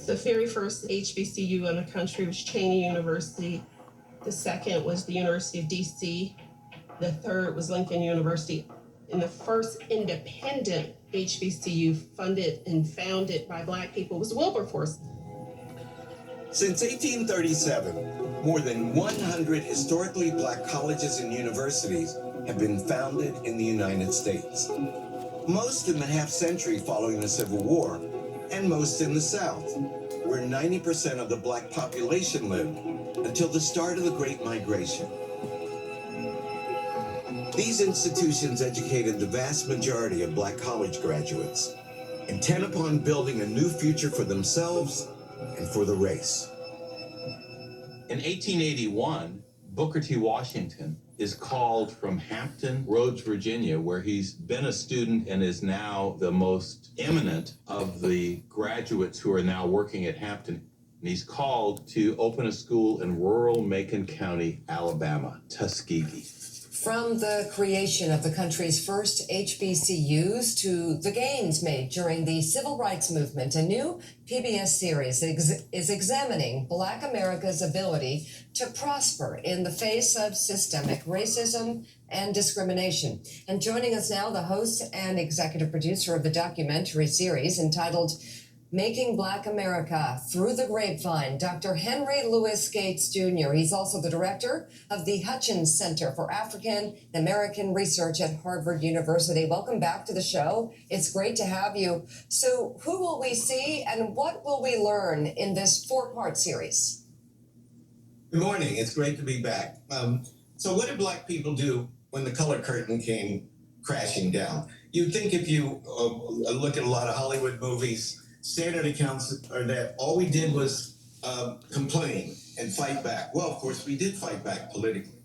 The very first HBCU in the country was Cheyney University. The second was the University of DC. The third was Lincoln University. And the first independent HBCU funded and founded by Black people was Wilberforce. Since 1837, more than 100 historically Black colleges and universities have been founded in the United States. Most in the half-century following the Civil War, and most in the South, where 90% of the Black population lived until the start of the Great Migration. These institutions educated the vast majority of Black college graduates, intent upon building a new future for themselves and for the race. In 1881, Booker T. Washington is called from Hampton Roads, Virginia, where he's been a student and is now the most eminent of the graduates who are now working at Hampton. And he's called to open a school in rural Macon County, Alabama, Tuskegee. From the creation of the country's first HBCUs to the gains made during the Civil Rights Movement, a new PBS series is examining Black America's ability to prosper in the face of systemic racism and discrimination. And joining us now, the host and executive producer of the documentary series entitled Making Black America Through the Grapevine, Dr. Henry Louis Gates Jr. He's also the director of the Hutchins Center for African American Research at Harvard University. Welcome back to the show. It's great to have you. So who will we see and what will we learn in this four-part series? Good morning. It's great to be back. So what did Black people do when the color curtain came crashing down? You'd think if you look at a lot of Hollywood movies, standard accounts are that all we did was complain and fight back. Well, of course, we did fight back politically.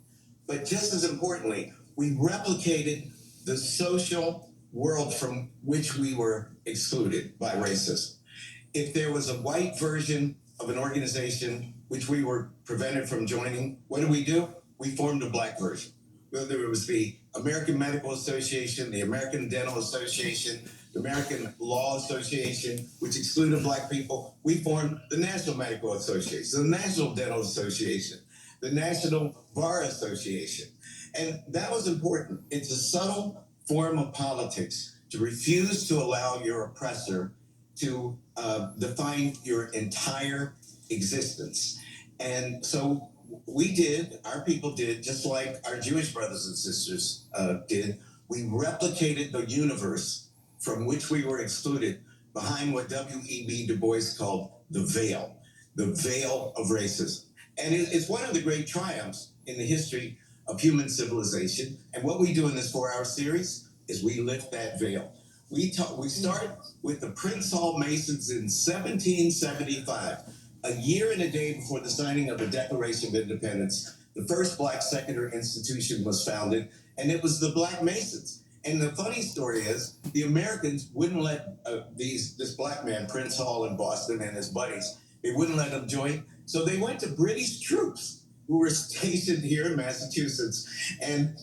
But just as importantly, we replicated the social world from which we were excluded by racism. If there was a white version of an organization which we were prevented from joining, what did we do? We formed a Black version. Whether it was the American Medical Association, the American Dental Association, the American Law Association, which excluded Black people, we formed the National Medical Association, the National Dental Association, the National Bar Association. And that was important. It's a subtle form of politics to refuse to allow your oppressor to define your entire existence. And so our people did, just like our Jewish brothers and sisters did, we replicated the universe from which we were excluded behind what W.E.B. Du Bois called the veil of racism. And it's one of the great triumphs in the history of human civilization. And what we do in this 4-hour series is we lift that veil. We start with the Prince Hall Masons in 1775, a year and a day before the signing of the Declaration of Independence. The first Black secular institution was founded, and it was the Black Masons. And the funny story is, the Americans wouldn't let this Black man, Prince Hall in Boston, and his buddies, they wouldn't let them join. So they went to British troops who were stationed here in Massachusetts, and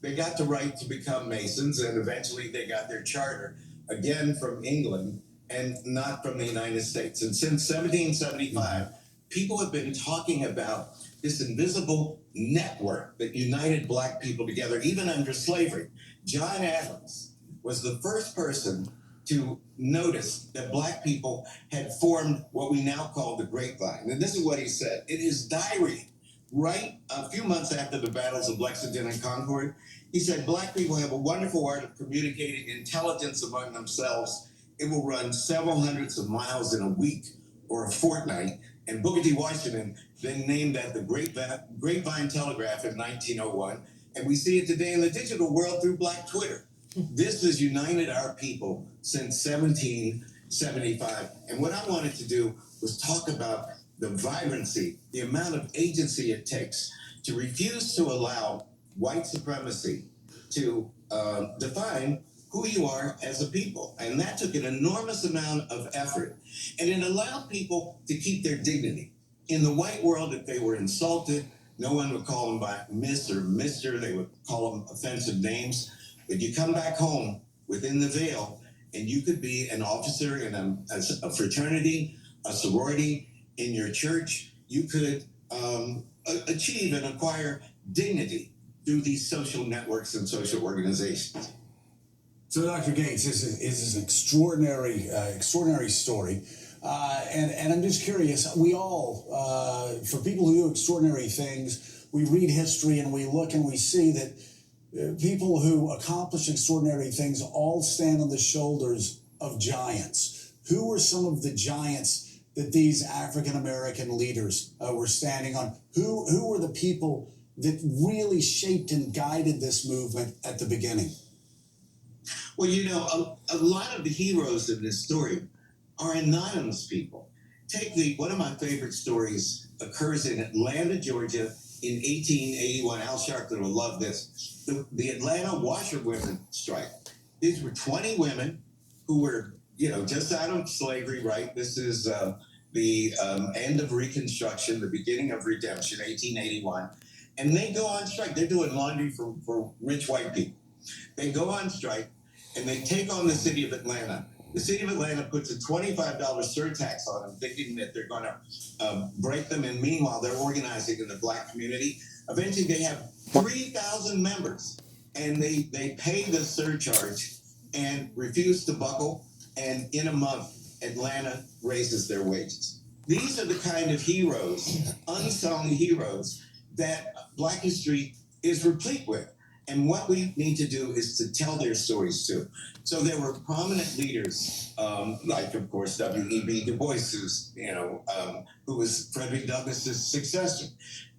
they got the right to become Masons, and eventually they got their charter, again from England, and not from the United States. And since 1775, people have been talking about this invisible network that united Black people together, even under slavery. John Adams was the first person to notice that Black people had formed what we now call the grapevine. And this is what he said. In his diary, right a few months after the battles of Lexington and Concord, he said, Black people have a wonderful art of communicating intelligence among themselves. It will run several hundreds of miles in a week or a fortnight. And Booker T. Washington then named that the Grapevine Telegraph in 1901. And we see it today in the digital world through Black Twitter. This has united our people since 1775. And what I wanted to do was talk about the vibrancy, the amount of agency it takes to refuse to allow white supremacy to define who you are as a people. And that took an enormous amount of effort. And it allowed people to keep their dignity. In the white world, if they were insulted, no one would call them by Miss or Mr. They would call them offensive names. But you come back home within the veil, and you could be an officer in a fraternity, a sorority, in your church, you could achieve and acquire dignity through these social networks and social organizations. So, Dr. Gates, this is an extraordinary story. And I'm just curious, we all, for people who do extraordinary things, we read history and we look and we see that people who accomplish extraordinary things all stand on the shoulders of giants. Who were some of the giants that these African American leaders were standing on? Who were the people that really shaped and guided this movement at the beginning? Well, you know, a lot of the heroes in this story are anonymous people. One of my favorite stories occurs in Atlanta, Georgia in 1881. Al Sharpton will love this. The Atlanta washerwomen strike. These were 20 women who were, just out of slavery, right? This is the end of Reconstruction, the beginning of Redemption, 1881. And they go on strike. They're doing laundry for rich white people. They go on strike and they take on the city of Atlanta. The city of Atlanta puts a $25 surtax on them, thinking that they're going to break them. And meanwhile, they're organizing in the Black community. Eventually, they have 3,000 members, and they pay the surcharge and refuse to buckle. And in a month, Atlanta raises their wages. These are the kind of heroes, unsung heroes, that Black history is replete with. And what we need to do is to tell their stories too. So there were prominent leaders, like of course W.E.B. Du Bois, who was Frederick Douglass's successor,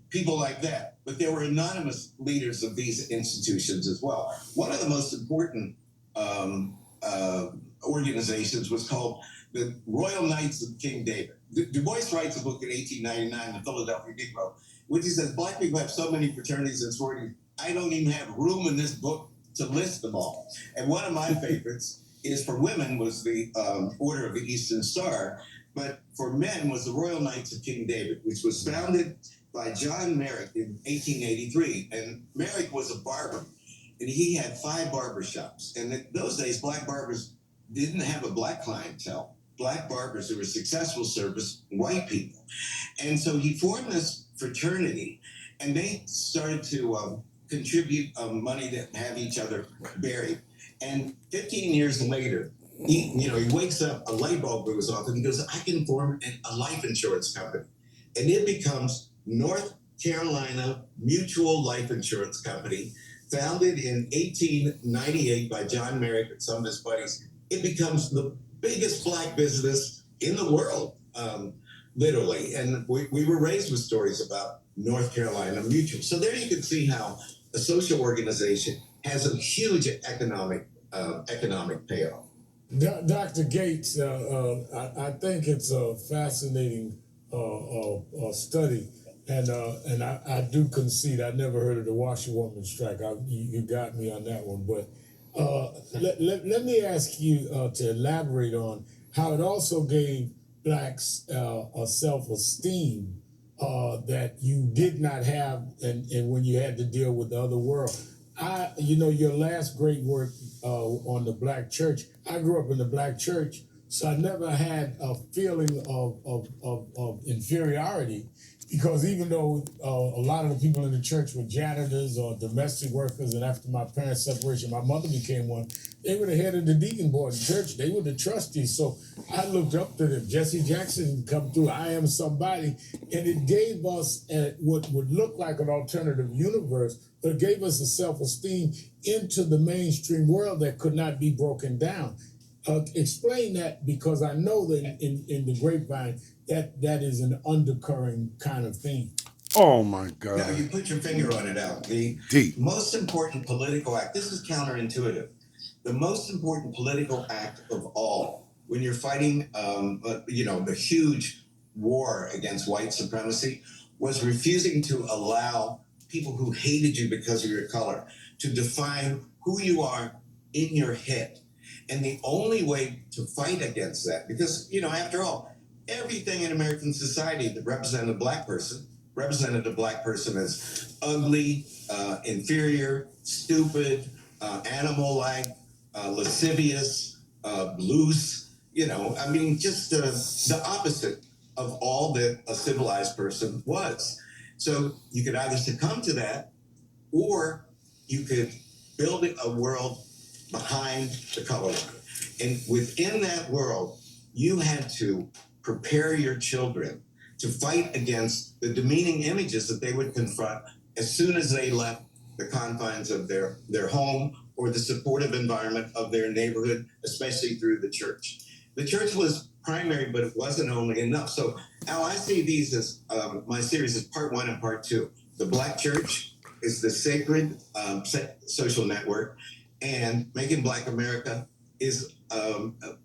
people like that. But there were anonymous leaders of these institutions as well. One of the most important organizations was called the Royal Knights of King David. Du Bois writes a book in 1899, The Philadelphia Negro, which he says Black people have so many fraternities and sororities, I don't even have room in this book to list them all. And one of my favorites is for women was the Order of the Eastern Star, but for men was the Royal Knights of King David, which was founded by John Merrick in 1883. And Merrick was a barber, and he had 5 barber shops. And in those days, Black barbers didn't have a Black clientele. Black barbers who were successful service white people. And so he formed this fraternity, and they started to contribute money to have each other buried. And 15 years later, he wakes up, a light bulb goes off, and he goes, I can form a life insurance company. And it becomes North Carolina Mutual Life Insurance Company, founded in 1898 by John Merrick and some of his buddies. It becomes the biggest Black business in the world, literally. And we were raised with stories about North Carolina Mutual. So there you can see how a social organization has a huge economic payoff. Dr. Gates, I think it's a fascinating study, and I do concede I never heard of the washerwoman strike. You got me on that one, but let me ask you to elaborate on how it also gave Blacks a self-esteem that you did not have, and when you had to deal with the other world. Your last great work on the Black church, I grew up in the Black church, so I never had a feeling of inferiority, because even though a lot of the people in the church were janitors or domestic workers, and after my parents' separation, my mother became one, they were the head of the deacon board in church. They were the trustees. So I looked up to them. Jesse Jackson come through, I Am Somebody, and it gave us what would look like an alternative universe, but it gave us a self-esteem into the mainstream world that could not be broken down. Explain that, because I know that in the grapevine, that is an undercurrent kind of thing. Oh my God. Now you put your finger on it, Al. The Deep. most important political act, this is counterintuitive. The most important political act of all, when you're fighting, the huge war against white supremacy, was refusing to allow people who hated you because of your color to define who you are in your head. And the only way to fight against that, because, after all, everything in American society that represented a Black person as ugly, inferior, stupid, animal-like, lascivious, loose, I mean, just the opposite of all that a civilized person was. So you could either succumb to that, or you could build a world behind the color line. And within that world, you had to prepare your children to fight against the demeaning images that they would confront as soon as they left the confines of their home or the supportive environment of their neighborhood, especially through the church. The church was primary, but it wasn't only enough. So Al, I see these as my series is part 1 and part 2. The Black Church is the sacred social network, and Making Black America is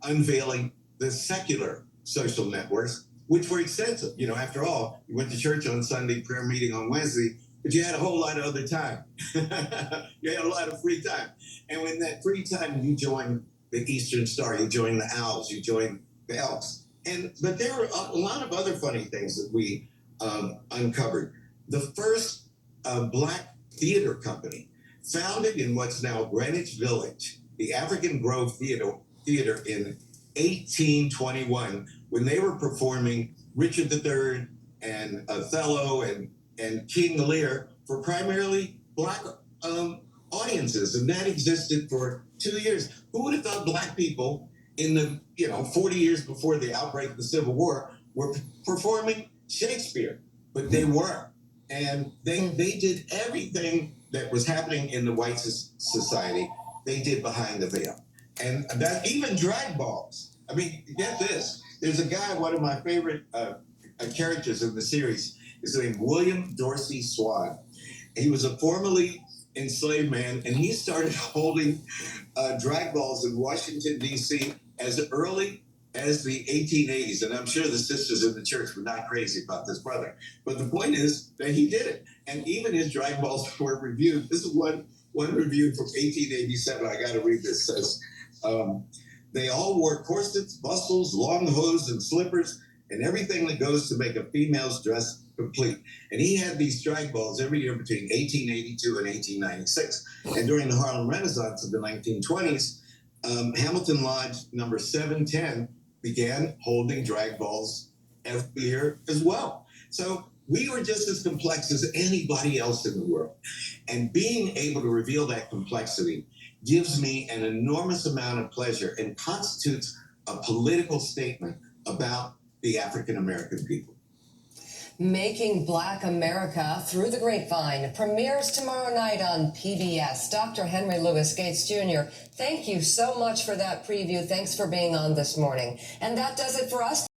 unveiling the secular social networks, which were extensive. After all, you went to church on Sunday, prayer meeting on Wednesday, but you had a whole lot of other time. You had a lot of free time. And when that free time, you joined the Eastern Star, you joined the Owls, you joined the Elks. But there were a lot of other funny things that we uncovered. The first Black theater company, founded in what's now Greenwich Village, the African Grove Theater in 1821, when they were performing Richard III and Othello and King Lear for primarily Black audiences, and that existed for 2 years. Who would have thought Black people in the 40 years before the outbreak of the Civil War were performing Shakespeare? But they were, and they did everything that was happening in the white society. They did behind the veil, and that even drag balls. I mean, get this. There's a guy, one of my favorite characters in the series. His name William Dorsey Swan. He was a formerly enslaved man, and he started holding drag balls in Washington, D.C. as early as the 1880s. And I'm sure the sisters in the church were not crazy about this brother. But the point is that he did it. And even his drag balls were reviewed. This is one review from 1887. I got to read this. It says, they all wore corsets, bustles, long hose, and slippers, and everything that goes to make a female's dress complete. And he had these drag balls every year between 1882 and 1896. And during the Harlem Renaissance of the 1920s, Hamilton Lodge number 710 began holding drag balls every year as well. So we were just as complex as anybody else in the world. And being able to reveal that complexity gives me an enormous amount of pleasure and constitutes a political statement about the African American people. Making Black America Through the Grapevine premieres tomorrow night on PBS. Dr. Henry Louis Gates Jr., thank you so much for that preview. Thanks for being on this morning. And that does it for us.